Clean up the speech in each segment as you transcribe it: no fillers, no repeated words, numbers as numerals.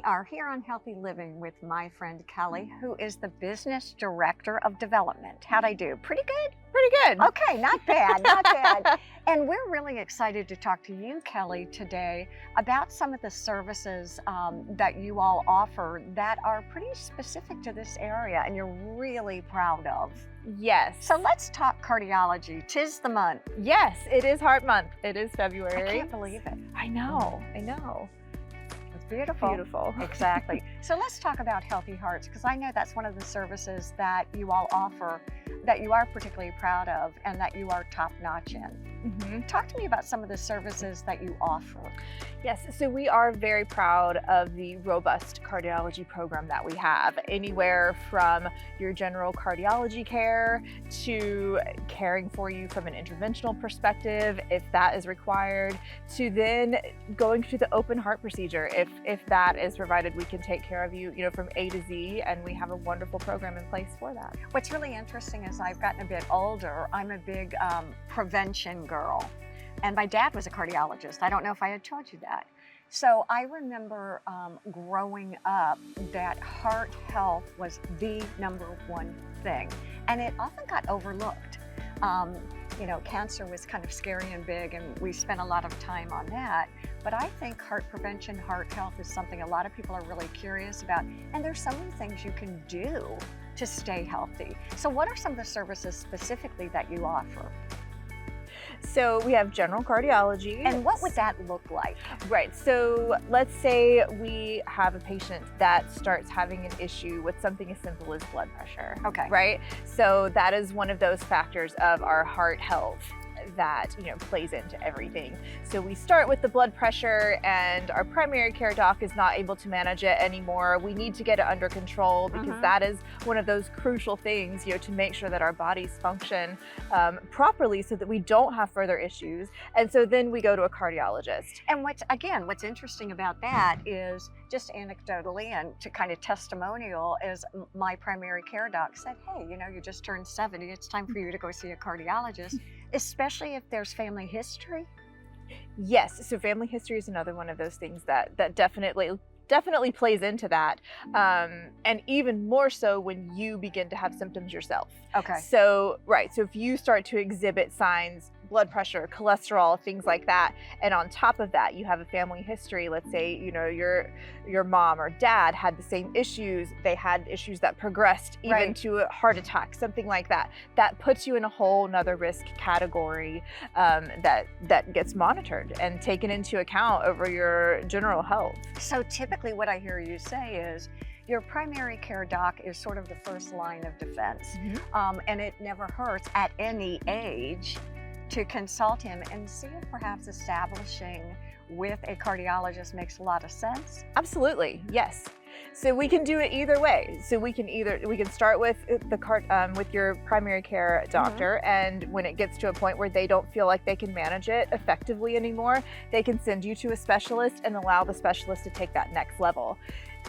are here on Healthy Living with my friend Kelly, who is the Business Director of Development. How'd I do? Pretty good? Pretty good. Okay, not bad, not bad. And we're really excited to talk to you, Kelly, today about some of the services that you all offer that are pretty specific to this area and you're really proud of. Yes. So let's talk cardiology. 'Tis the month. Yes, it is Heart Month. It is February. I can't believe it. I know. It's beautiful. Beautiful. Exactly. So let's talk about Healthy Hearts, because I know that's one of the services that you all offer that you are particularly proud of and that you are top-notch in. Talk to me about some of the services that you offer. Yes, so we are very proud of the robust cardiology program that we have. Anywhere from your general cardiology care to caring for you from an interventional perspective, if that is required, to then going to the open heart procedure. If that is provided, we can take care of you, from A to Z, and we have a wonderful program in place for that. What's really interesting is I've gotten a bit older. I'm a big prevention girl. And my dad was a cardiologist. I don't know if I had told you that. So I remember growing up that heart health was the #1 thing. And it often got overlooked. Cancer was kind of scary and big, and we spent a lot of time on that. But I think heart prevention, heart health is something a lot of people are really curious about. And there's so many things you can do to stay healthy. So what are some of the services specifically that you offer? So we have general cardiology. And what would that look like? Right, so let's say we have a patient that starts having an issue with something as simple as blood pressure. Okay. Right? So that is one of those factors of our heart health that plays into everything. So we start with the blood pressure, and our primary care doc is not able to manage it anymore. We need to get it under control, because that is one of those crucial things, to make sure that our bodies function properly so that we don't have further issues. And so then we go to a cardiologist. And what's interesting about that is, just anecdotally and to kind of testimonial, is my primary care doc said, hey, you just turned 70, it's time for you to go see a cardiologist, especially if there's family history. Yes, so family history is another one of those things that definitely plays into that, and even more so when you begin to have symptoms yourself. Okay. So if you start to exhibit signs, blood pressure, cholesterol, things like that, and on top of that you have a family history, let's say your mom or dad had the same issues, they had issues that progressed even to a heart attack, something like that, that puts you in a whole nother risk category that gets monitored and taken into account over your general health. So typically what I hear you say is your primary care doc is sort of the first line of defense, and it never hurts at any age to consult him and see if perhaps establishing with a cardiologist makes a lot of sense. Absolutely, yes. So we can do it either way. So we can start with with your primary care doctor, and when it gets to a point where they don't feel like they can manage it effectively anymore, they can send you to a specialist and allow the specialist to take that next level.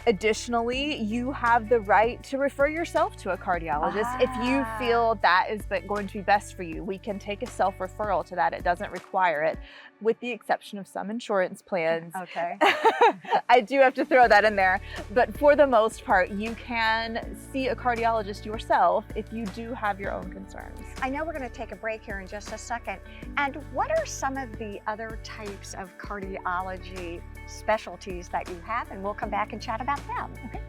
Additionally, you have the right to refer yourself to a cardiologist if you feel that is going to be best for you. We can take a self-referral to that. It doesn't require it, with the exception of some insurance plans. Okay. I do have to throw that in there. But for the most part, you can see a cardiologist yourself if you do have your own concerns. I know we're going to take a break here in just a second. And what are some of the other types of cardiology specialties that you have? And we'll come back and chat about them. Okay.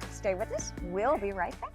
Stay with us. We'll be right back.